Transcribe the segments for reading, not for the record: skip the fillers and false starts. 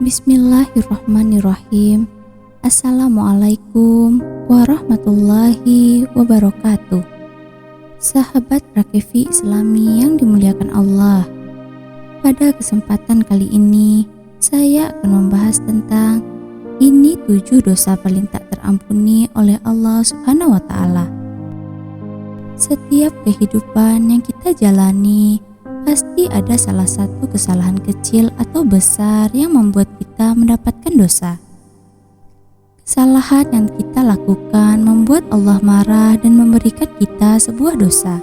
Bismillahirrahmanirrahim. Assalamualaikum warahmatullahi wabarakatuh. Sahabat Rakevi Islami yang dimuliakan Allah, pada kesempatan kali ini saya akan membahas tentang ini 7 dosa paling tak terampuni oleh Allah Subhanahu wa Ta'ala. Setiap kehidupan yang kita jalani pasti ada salah satu kesalahan kecil atau besar yang membuat kita mendapatkan dosa. Kesalahan yang kita lakukan membuat Allah marah dan memberikan kita sebuah dosa.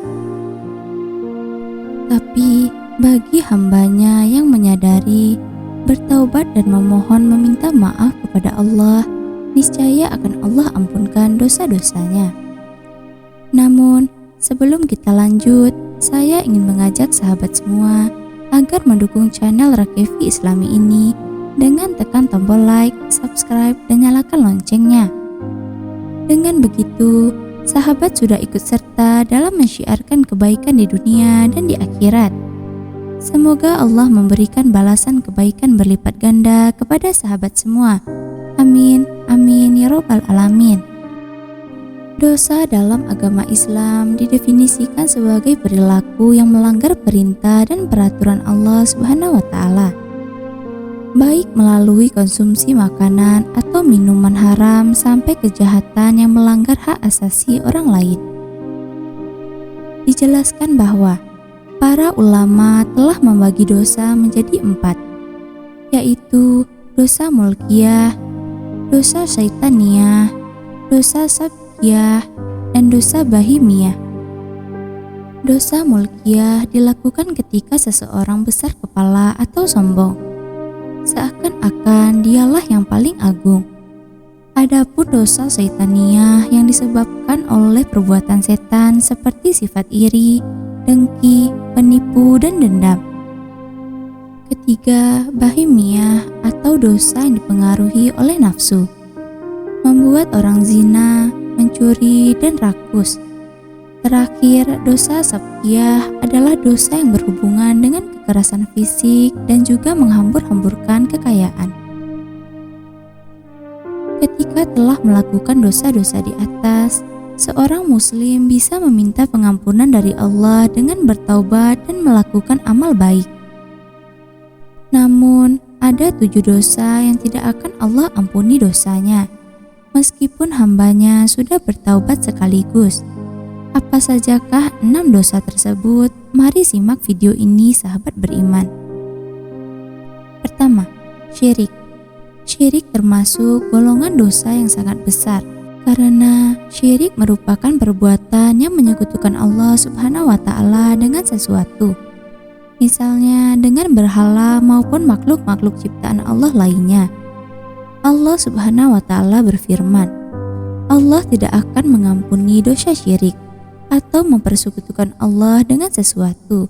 Tapi bagi hambanya yang menyadari, bertaubat dan memohon meminta maaf kepada Allah, niscaya akan Allah ampunkan dosa-dosanya. Namun, sebelum kita lanjut, saya ingin mengajak sahabat semua agar mendukung channel Rakevi Islami ini dengan tekan tombol like, subscribe, dan nyalakan loncengnya. Dengan begitu, sahabat sudah ikut serta dalam mensyiarkan kebaikan di dunia dan di akhirat. Semoga Allah memberikan balasan kebaikan berlipat ganda kepada sahabat semua. Amin, amin, ya robbal alamin. Dosa dalam agama Islam didefinisikan sebagai perilaku yang melanggar perintah dan peraturan Allah Subhanahu wa Ta'ala, baik melalui konsumsi makanan atau minuman haram sampai kejahatan yang melanggar hak asasi orang lain. Dijelaskan bahwa para ulama telah membagi dosa menjadi 4, yaitu dosa mulkiyah, dosa syaitaniyah, dosa dan dosa bahimiyah. Dosa mulkiyah dilakukan ketika seseorang besar kepala atau sombong, seakan-akan dialah yang paling agung. Adapun dosa syaitaniyah yang disebabkan oleh perbuatan setan seperti sifat iri, dengki, penipu, dan dendam. Ketiga, bahimiyah atau dosa yang dipengaruhi oleh nafsu, membuat orang zina, mencuri, dan rakus. Terakhir, dosa sabkiyah adalah dosa yang berhubungan dengan kekerasan fisik dan juga menghambur-hamburkan kekayaan. Ketika telah melakukan dosa-dosa di atas, seorang muslim bisa meminta pengampunan dari Allah dengan bertaubat dan melakukan amal baik. Namun, ada 7 dosa yang tidak akan Allah ampuni dosanya, meskipun hambanya sudah bertaubat sekaligus. Apa sajakah 6 dosa tersebut? Mari simak video ini sahabat beriman. Pertama, syirik. Syirik termasuk golongan dosa yang sangat besar, karena syirik merupakan perbuatan yang menyekutukan Allah Subhanahu wa Ta'ala dengan sesuatu. Misalnya dengan berhala maupun makhluk-makhluk ciptaan Allah lainnya. Allah Subhanahu wa Ta'ala berfirman, Allah tidak akan mengampuni dosa syirik atau mempersekutukan Allah dengan sesuatu,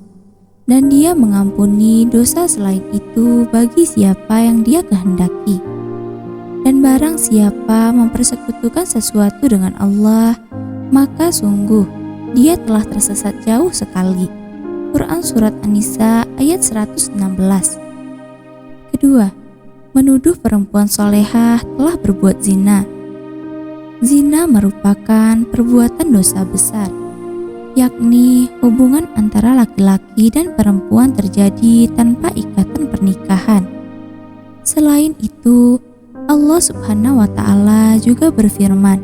dan Dia mengampuni dosa selain itu bagi siapa yang Dia kehendaki. Dan barang siapa mempersekutukan sesuatu dengan Allah, maka sungguh dia telah tersesat jauh sekali. Quran Surat An-Nisa ayat 116. Kedua, menuduh perempuan solehah telah berbuat zina. Zina merupakan perbuatan dosa besar, yakni hubungan antara laki-laki dan perempuan terjadi tanpa ikatan pernikahan. Selain itu, Allah Subhanahu wa Ta'ala juga berfirman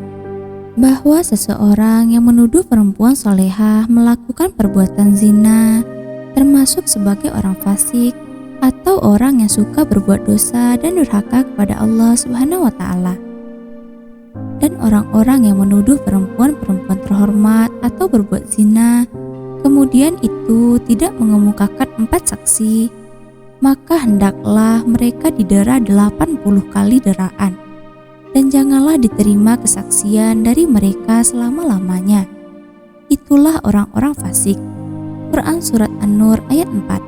bahwa seseorang yang menuduh perempuan solehah melakukan perbuatan zina termasuk sebagai orang fasik atau orang yang suka berbuat dosa dan durhaka kepada Allah Subhanahu wa Ta'ala. Dan orang-orang yang menuduh perempuan-perempuan terhormat atau berbuat zina, kemudian itu tidak mengemukakan 4 saksi, maka hendaklah mereka didera 80 kali deraan, dan janganlah diterima kesaksian dari mereka selama-lamanya. Itulah orang-orang fasik. Quran Surat An-Nur ayat 4.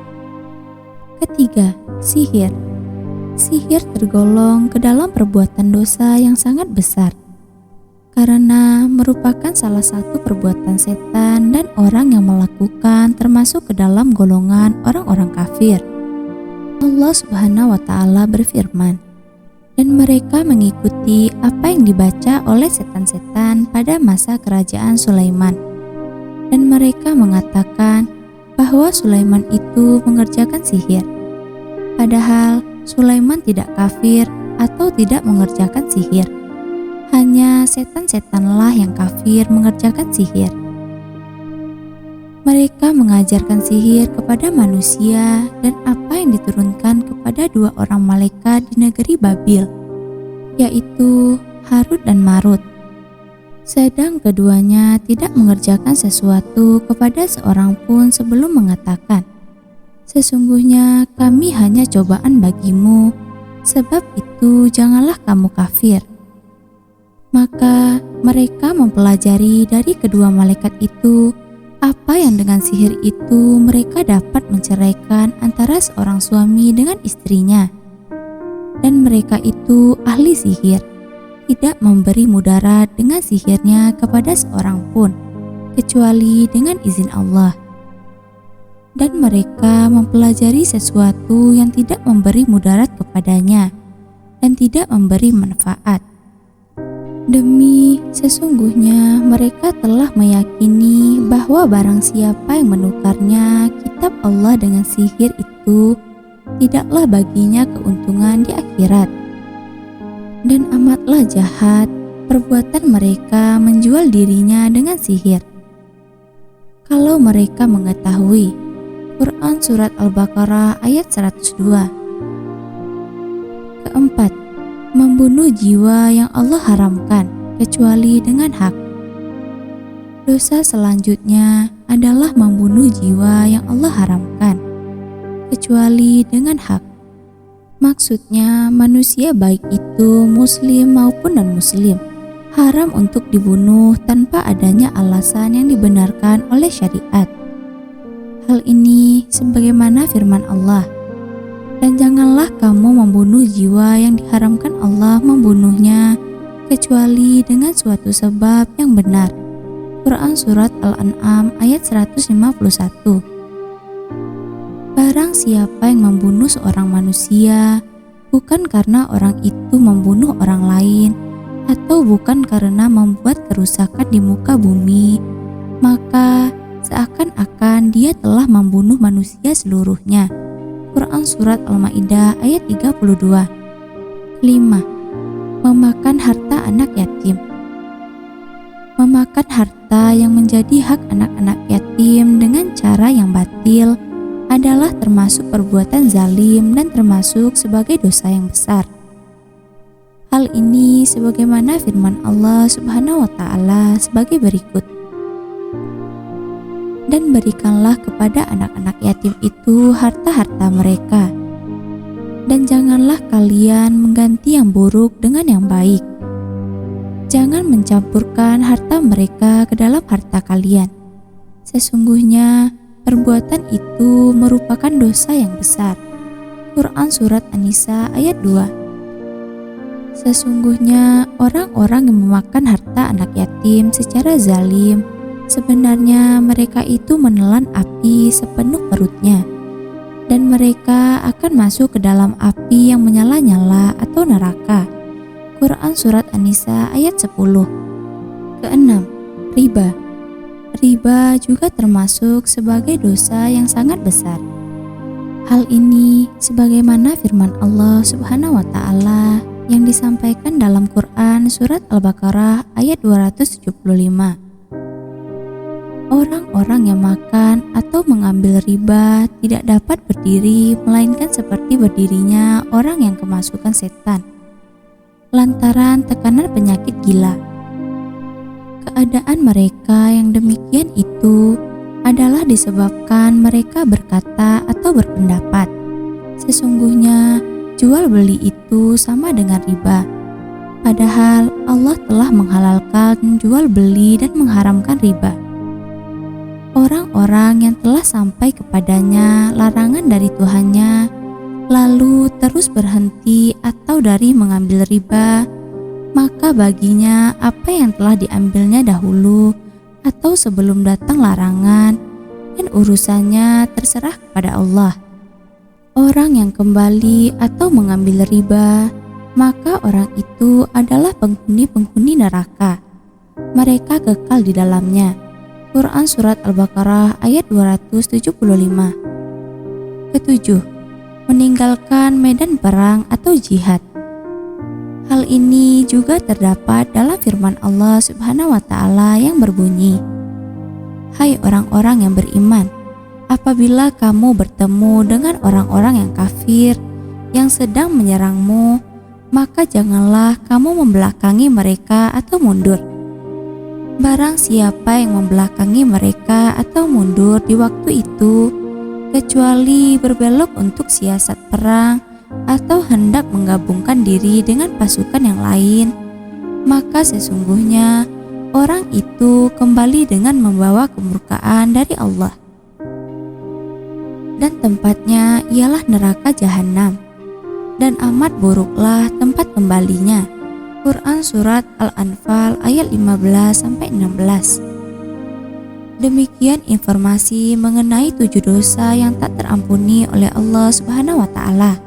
Ketiga, sihir. Sihir tergolong ke dalam perbuatan dosa yang sangat besar, karena merupakan salah satu perbuatan setan dan orang yang melakukan termasuk ke dalam golongan orang-orang kafir. Allah Subhanahu wa Ta'ala berfirman, "Dan mereka mengikuti apa yang dibaca oleh setan-setan pada masa kerajaan Sulaiman. Dan mereka mengatakan bahwa Sulaiman itu mengerjakan sihir. Padahal Sulaiman tidak kafir atau tidak mengerjakan sihir. Hanya setan-setanlah yang kafir mengerjakan sihir. Mereka mengajarkan sihir kepada manusia dan apa yang diturunkan kepada dua orang malaikat di negeri Babil, yaitu Harut dan Marut. Sedang keduanya tidak mengerjakan sesuatu kepada seorang pun sebelum mengatakan, 'Sesungguhnya kami hanya cobaan bagimu, sebab itu janganlah kamu kafir.' Maka mereka mempelajari dari kedua malaikat itu apa yang dengan sihir itu mereka dapat menceraikan antara seorang suami dengan istrinya. Dan mereka itu ahli sihir, tidak memberi mudarat dengan sihirnya kepada seorang pun, kecuali dengan izin Allah. Dan mereka mempelajari sesuatu yang tidak memberi mudarat kepadanya dan tidak memberi manfaat. Demi sesungguhnya mereka telah meyakini bahwa barang siapa yang menukarnya kitab Allah dengan sihir itu, tidaklah baginya keuntungan di akhirat. Dan amatlah jahat perbuatan mereka menjual dirinya dengan sihir. Kalau mereka mengetahui. Quran Surat Al-Baqarah ayat 102. Keempat, membunuh jiwa yang Allah haramkan kecuali dengan hak. Dosa selanjutnya adalah membunuh jiwa yang Allah haramkan kecuali dengan hak. Maksudnya manusia baik itu muslim maupun non-muslim haram untuk dibunuh tanpa adanya alasan yang dibenarkan oleh syariat. Hal ini sebagaimana firman Allah, "Dan janganlah kamu membunuh jiwa yang diharamkan Allah membunuhnya kecuali dengan suatu sebab yang benar." Quran Surat Al-An'am ayat 151. Barang siapa yang membunuh seorang manusia bukan karena orang itu membunuh orang lain atau bukan karena membuat kerusakan di muka bumi, maka seakan-akan dia telah membunuh manusia seluruhnya. Quran Surat Al-Ma'idah ayat 32. 5. Memakan harta anak yatim. Memakan harta yang menjadi hak anak-anak yatim dengan cara yang batil adalah termasuk perbuatan zalim dan termasuk sebagai dosa yang besar. Hal ini sebagaimana firman Allah Subhanahu wa Ta'ala sebagai berikut, "Dan berikanlah kepada anak-anak yatim itu harta-harta mereka. Dan janganlah kalian mengganti yang buruk dengan yang baik. Jangan mencampurkan harta mereka ke dalam harta kalian. Sesungguhnya perbuatan itu merupakan dosa yang besar." Quran Surat An-Nisa ayat 2. Sesungguhnya orang-orang yang memakan harta anak yatim secara zalim, sebenarnya mereka itu menelan api sepenuh perutnya, dan mereka akan masuk ke dalam api yang menyala-nyala atau neraka. Quran Surat An-Nisa ayat 10. Keenam, riba. Riba juga termasuk sebagai dosa yang sangat besar. Hal ini sebagaimana firman Allah Subhanahu wa Ta'ala yang disampaikan dalam Quran Surat Al-Baqarah ayat 275. Orang-orang yang makan atau mengambil riba tidak dapat berdiri melainkan seperti berdirinya orang yang kemasukan setan, lantaran tekanan penyakit gila. Keadaan mereka yang demikian itu adalah disebabkan mereka berkata atau berpendapat, "Sesungguhnya jual beli itu sama dengan riba." Padahal Allah telah menghalalkan jual beli dan mengharamkan riba. Orang-orang yang telah sampai kepadanya larangan dari Tuhannya, lalu terus berhenti atau dari mengambil riba, maka baginya apa yang telah diambilnya dahulu atau sebelum datang larangan, dan urusannya terserah kepada Allah. Orang yang kembali atau mengambil riba, maka orang itu adalah penghuni-penghuni neraka. Mereka kekal di dalamnya. Quran Surat Al-Baqarah ayat 275. Ketujuh, meninggalkan medan perang atau jihad. Hal ini juga terdapat dalam firman Allah Subhanahu wa Ta'ala yang berbunyi, "Hai orang-orang yang beriman, apabila kamu bertemu dengan orang-orang yang kafir yang sedang menyerangmu, maka janganlah kamu membelakangi mereka atau mundur. Barang siapa yang membelakangi mereka atau mundur di waktu itu, kecuali berbelok untuk siasat perang atau hendak menggabungkan diri dengan pasukan yang lain, maka sesungguhnya orang itu kembali dengan membawa kemurkaan dari Allah. Dan tempatnya ialah neraka jahanam, dan amat buruklah tempat kembalinya." Quran Surat Al-Anfal ayat 15-16. Demikian informasi mengenai 7 dosa yang tak terampuni oleh Allah Subhanahu wa Ta'ala.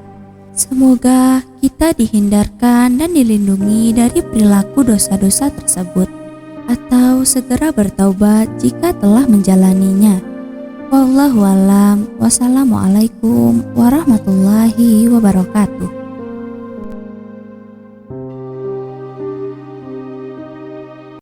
Semoga kita dihindarkan dan dilindungi dari perilaku dosa-dosa tersebut, atau segera bertaubat jika telah menjalaninya. Wallahu a'lam. Wassalamualaikum warahmatullahi wabarakatuh.